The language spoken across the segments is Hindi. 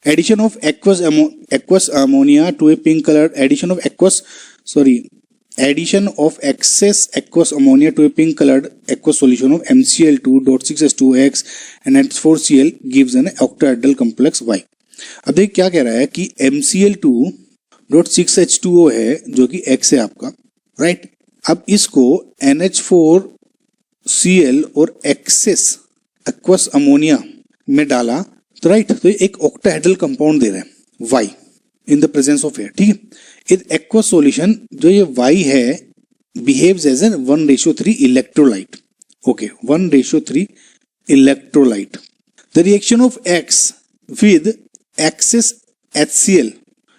Addition of aqueous ammonia to a pink colored addition of excess aqueous ammonia to a pink colored aqueous solution of MCl2.6H2X and H4Cl gives an octahedral complex Y. अब देखिए क्या कह रहा है कि MCl2.6H2O है जो कि X है आपका, राइट। अब इसको NH4Cl और एक्सेस एक्वस अमोनिया में डाला तो राइट, तो एक ऑक्टाहेड्रल कंपाउंड दे रहा है Y in the presence of air, ठीक है। इस एक्वस सॉल्यूशन जो ये Y है behaves as an 1:3 electrolyte, okay, 1:3 electrolyte. The reaction of X with excess HCl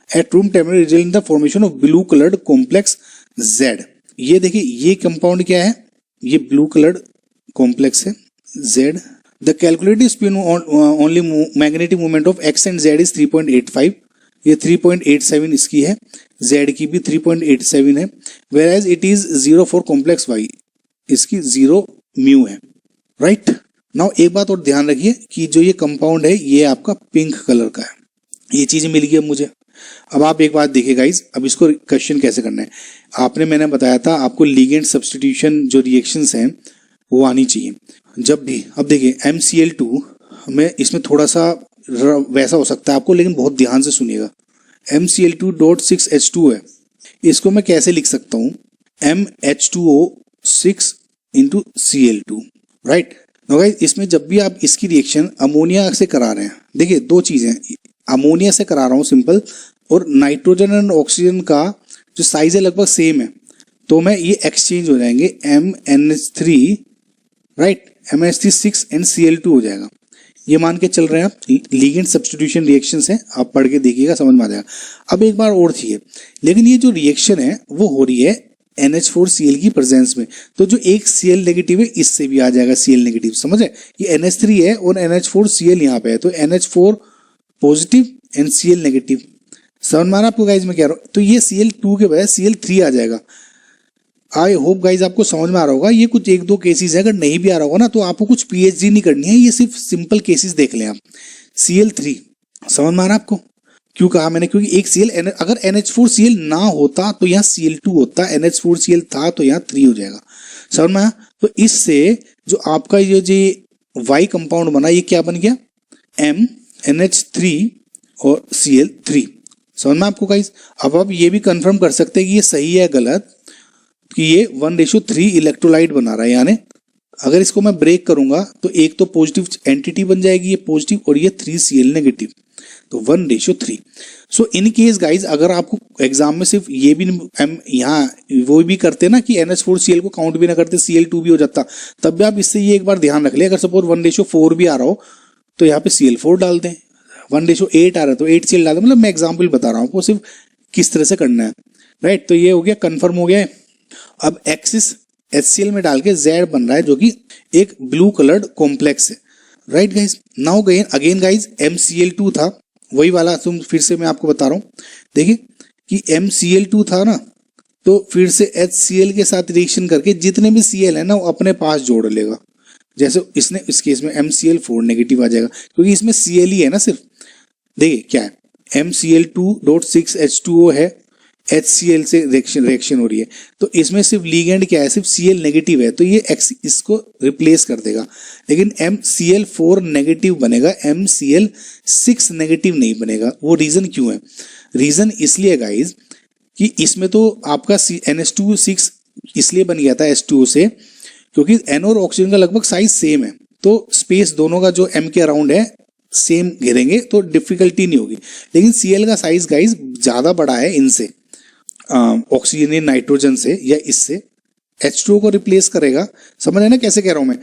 at room temperature result in the formation of blue colored complex Z। ये देखिए ये कंपाउंड क्या है, ये ब्लू कलर्ड कॉम्प्लेक्स है Z। The calculated spin only magnetic moment of X and Z is 3.85, ये 3.87 इसकी है, Z की भी 3.87 है, whereas it is 0 for complex Y, इसकी 0 म्यू है, राइट। नाउ एक बात और ध्यान रखिए कि जो ये कंपाउंड है ये आपका पिंक कलर का है, ये चीज मिल गई अब मुझे। अब आप एक बात देखिए गाइज, अब इसको क्वेश्चन कैसे करना है, मैंने बताया था आपको लिगेंड सब्स्टिट्यूशन जो रिएक्शंस हैं वो आनी चाहिए जब भी। अब देखिए MCl2 में इसमें थोड़ा सा वैसा हो सकता है आपको, लेकिन बहुत ध्यान से सुनिएगा। MCl2.6H2 है, इसको मैं कैसे लिख सकता हूं, MH2O6 into Cl2, right. Guys इसमें जब भी आप इसकी रिएक्शन अमोनिया से करा रहे हैं, देखिए दो चीजें, अमोनिया से करा रहा हूं सिंपल, और नाइट्रोजन एंड ऑक्सीजन का जो साइज है लगभग सेम है, तो मैं ये एक्सचेंज हो जाएंगे MnH3, right, MnH3 and Cl2 हो जाएगा। ये मान के चल रहे हैं आप, लिगेंड सब्स्टिट्यूशन रिएक्शंस हैं, आप पढ़ के देखिएगा समझ में आ जाएगा। अब एक बार और थी, लेकिन ये जो रिएक्शन है वो हो रही है NH4Cl की प्रेजेंस में, तो जो एक Cl नेगेटिव है इससे भी आ जाएगा Cl नेगेटिव, समझे। ये NH3 है और NH4Cl यहाँ पे है, तो NH4 positive and Cl negative, समझ में आ रहा आपको गाइज मैं कह रहा हूँ। तो ये Cl2 के बजाय Cl3 आ जाएगा। आई होप गाइज आपको समझ में आ रहा होगा। ये कुछ एक दो केसेस है, अगर नहीं भी आ रहा होगा ना तो आपको कुछ PhD नहीं करनी है, ये सिर्फ सिंपल केसेस देख लें आप। Cl3 समझ में आ रहा आपको, क्यों कहा मैंने, क्योंकि एक Cl अगर NH4Cl ना होता तो यहाँ Cl2 होता, NH4Cl था तो यहाँ 3 हो जाएगा, समझ में आया। तो इससे जो आपका ये जो Y कंपाउंड बना ये क्या बन गया, MnH3 और Cl3, समझ में आपको गाइस। अब आप ये भी कंफर्म कर सकते हैं कि ये सही है गलत, कि ये 1:3 इलेक्ट्रोलाइट बना रहा है, यानी अगर इसको मैं ब्रेक करूंगा तो एक तो पॉजिटिव एंटिटी बन जाएगी ये पॉजिटिव, और ये 3 Cl नेगेटिव, तो 1:3। सो इन केस गाइज अगर आपको एग्जाम में सिर्फ ये भी यहाँ वो भी करते ना कि NH4Cl को काउंट भी ना करते Cl2 भी हो जाता, तब भी आप इससे ये एक बार ध्यान रख ले, अगर सपोज 1:4 भी आ रहा हो तो यहाँ पे Cl4 डाल दें, 1:8 आ रहा है तो 8 Cl डाल दें, मतलब मैं एग्जाम्पल बता रहा हूँ आपको सिर्फ किस तरह से करना है, राइट। तो ये हो गया, कंफर्म हो गया है। अब एक्सिस HCl में डाल के Z बन रहा है जो कि एक ब्लू कलर्ड कॉम्प्लेक्स है, right guys. Now again guys MCl2 था वही वाला, तुम फिर से मैं आपको बता रहा हूं, देखिए कि MCl2 था ना, तो फिर से HCl के साथ रिएक्शन करके जितने भी Cl है ना वो अपने पास जोड़ लेगा। जैसे इसने इस केस में MCl4 नेगेटिव आ जाएगा क्योंकि इसमें Cl ही है ना सिर्फ। देखिए क्या है, MCl2.6H2O है, HCl से रिएक्शन हो रही है, तो इसमें सिर्फ लिगेंड क्या है, सिर्फ Cl नेगेटिव है, तो ये इसको रिप्लेस कर देगा, लेकिन MCl4 नेगेटिव बनेगा, MCl6 नेगेटिव नहीं बनेगा। वो रीजन क्यों है, रीजन इसलिए गाइज कि इसमें तो आपका NH2 इसलिए बन गया था H2O से क्योंकि N और ऑक्सीजन का लगभग साइज सेम है, तो स्पेस दोनों का जो M के अराउंड है सेम घेरेंगे तो डिफिकल्टी नहीं होगी। लेकिन Cl का साइज गाइज ज्यादा बड़ा है इनसे, ऑक्सीजन नाइट्रोजन से या इससे, H2O को रिप्लेस करेगा। समझ है ना कैसे कह रहा हूं मैं,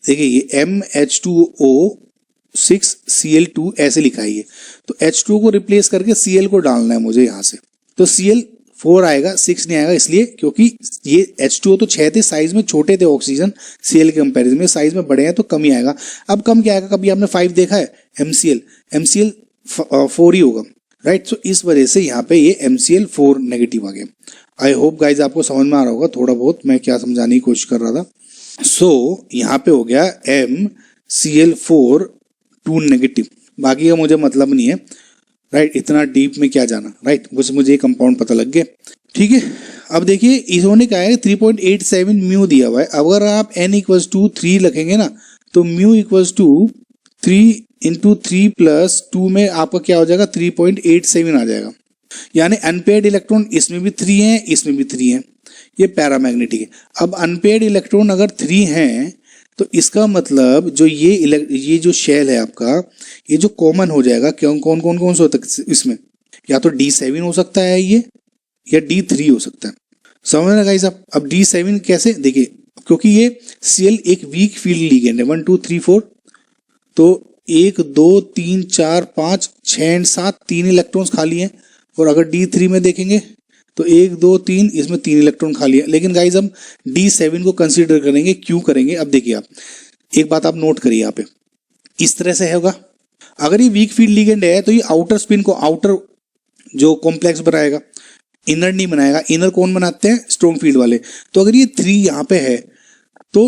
देखिए ये MH2O6 Cl2 ऐसे लिखा है ये, तो H2O को रिप्लेस करके Cl को डालना है मुझे यहाँ से, तो Cl4 आएगा, 6 नहीं आएगा, इसलिए क्योंकि ये H2O तो 6 थे, साइज में छोटे थे ऑक्सीजन Cl के कंपैरिजन में, साइज में बड़े हैं तो कम ही आएगा। अब कम क्या आएगा, कभी आपने 5 देखा है, MCl4 ही होगा, राइट। सो इस वजह से यहाँ पे ये MCl4 नेगेटिव आ गया। आई होप गाइज आपको समझ में आ रहा होगा थोड़ा बहुत मैं क्या समझाने की कोशिश कर रहा था। सो यहाँ पे हो गया MCl4 2 नेगेटिव, बाकी का मुझे मतलब नहीं है, राइट, इतना डीप में क्या जाना, राइट, बस मुझे कंपाउंड पता लग गया, ठीक है। अब देखिए इन्होंने कहा है 3.87 म्यू दिया हुआ है, अगर आप n इक्वल्स टू 3 रखेंगे ना तो mu equals to 3 into 3 plus 2 में आपका क्या हो जाएगा 3.87 आ जाएगा। यानी अनपेयर्ड इलेक्ट्रॉन इसमें भी 3 है, इसमें भी 3 है, ये पैरामैग्नेटिक है। अब अनपेयर्ड इलेक्ट्रॉन अगर 3 हैं तो इसका मतलब जो ये जो शेल है आपका, ये जो कॉमन हो जाएगा, कौन कौन कौन सा होता है इसमें, या तो D7 हो सकता है ये, या D3 हो सकता है। समझ रहे गाइस आप? अब D7 कैसे, देखिए क्योंकि ये Cl एक वीक फील्ड लिगेंड है, 1 2 3 4, तो 1 2 3 4 5 6 7 3 इलेक्ट्रॉन्स खाली हैं। और अगर D3 में देखेंगे तो 1 2 3 इसमें 3 इलेक्ट्रॉन खाली है। लेकिन गाइज हम D7 को कंसीडर करेंगे, क्यों करेंगे? अब देखिए आप एक बात आप नोट करिए, यहाँ पे इस तरह से होगा। अगर ये वीक फील्ड लिगेंड है तो ये आउटर स्पिन को, आउटर जो कॉम्प्लेक्स बनाएगा, इनर नहीं बनाएगा। इनर कौन बनाते हैं? स्ट्रॉन्ग फील्ड वाले। तो अगर ये 3 यहाँ पे है तो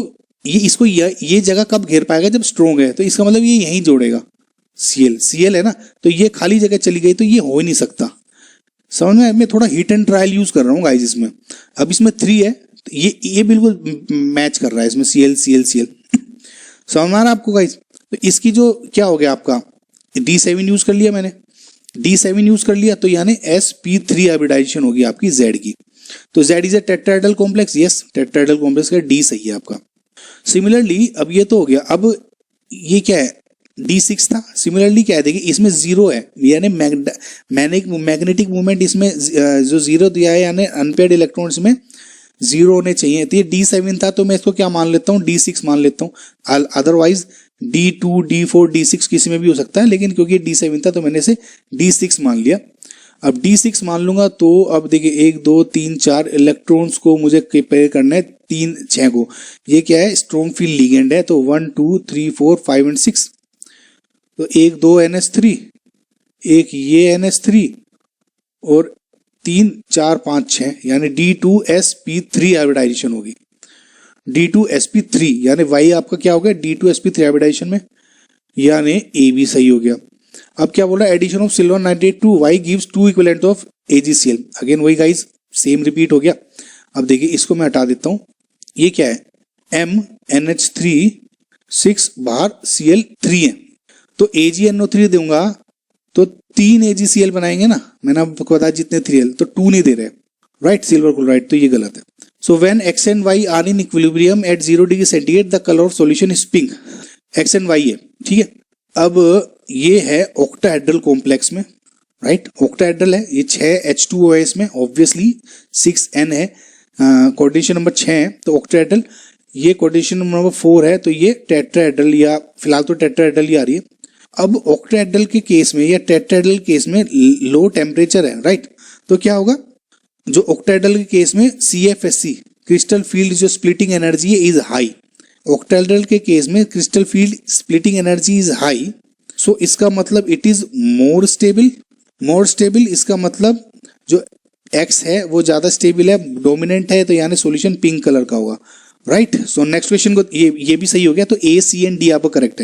ये इसको ये जगह कब घेर पाएगा? जब स्ट्रॉन्ग है। तो इसका मतलब ये यहीं जोड़ेगा, Cl है ना, तो ये खाली जगह चली गई तो ये हो ही नहीं सकता। समझ में? मैं थोड़ा हिट एंड ट्रायल यूज कर रहा हूँ गाइस इसमें। अब इसमें 3 है तो ये बिल्कुल मैच कर रहा है इसमें, Cl समझ में आ रहा है आपको गाइस? तो इसकी जो क्या हो गया आपका, D7 यूज कर लिया मैंने, D7 यूज कर लिया तो यानी sp3 हाइब्रिडाइजेशन होगी आपकी Z की। तो Z is a tetrahedral complex, yes tetrahedral complex का D सही है आपका। सिमिलरली अब ये तो हो गया, अब ये क्या है? D6 था। सिमिलरली क्या है, देखिए इसमें 0 है, यानी मैग्नेटिक मूवमेंट इसमें जो 0 दिया है, यानी अनपेयर्ड इलेक्ट्रॉन्स में 0 होने चाहिए। तो ये D7 था तो मैं इसको क्या मान लेता हूँ? D6 मान लेता हूँ। अदरवाइज D2 D4 D6 किसी में भी हो सकता है, लेकिन क्योंकि D7 था तो मैंने इसे D6 मान लिया। अब D6 मान लूंगा तो अब देखिए 1 2 3 4 इलेक्ट्रॉन्स को मुझे पेयर करना है, 3 6 को। ये क्या है? स्ट्रॉन्ग फील्ड लिगेंड है। तो 1 2 3 4 5 एंड 6, तो 1 2 NH3, एक ये NH3 और 3 4 5 6, यानी D2sp3 हाइब्रिडाइजेशन होगी। D2sp3 यानी Y आपका क्या हो गया? D2sp3 हाइब्रिडाइजेशन में, यानी A भी सही हो गया। अब क्या बोला? Addition of silver nitrate to Y gives 2 equivalent of AgCl। Again वही गाइस, सेम रिपीट हो गया। अब देखिए इसको मैं हटा देता हूं। ये क्या है? MnH3 6 बाहर Cl3 है, तो AgNO3 दूंगा तो 3 AgCl बनाएंगे ना। मैंने आपको बताया जितने 3L, तो 2 नहीं दे रहे, राइट, सिल्वर क्लोराइड, तो ये गलत है। So when X and Y are in equilibrium at 0 degree centigrade the colour of solution is pink. X and Y है, ठीक है। अब ये है ऑक्टाहेड्रल कॉम्प्लेक्स में, राइट, ऑक्टाहेड्रल है, ये 6 H2O है इसमें, ऑब्वियसली 6 N है, कोऑर्डिनेशन नंबर 6 है, तो ऑक्टाहेड्रल। ये कोऑर्डिनेशन नंबर 4 है, तो ये टेट्राहेड्रल, या फिलहाल तो टेट्राहेड्रल ही आ रही है। अब ऑक्टाहेड्रल के केस में या टेट्राहेड्रल केस में लो टेम्परेचर है, राइट, तो क्या होगा? जो ऑक्टाहेड्रल के केस में CFSC क्रिस्टल फील्ड जो स्प्लिटिंग एनर्जी है इज हाई। ऑक्टाहेड्रल के केस में crystal field splitting energy is high, so इसका मतलब it is more stable. More stable इसका मतलब जो X है वो ज्यादा स्टेबल है, डोमिनेंट है, तो यानी सॉल्यूशन पिंक कलर का होगा, राइट। सो नेक्स्ट क्वेश्चन को ये भी सही हो गया, तो A C एंड D आपका करेक्ट है।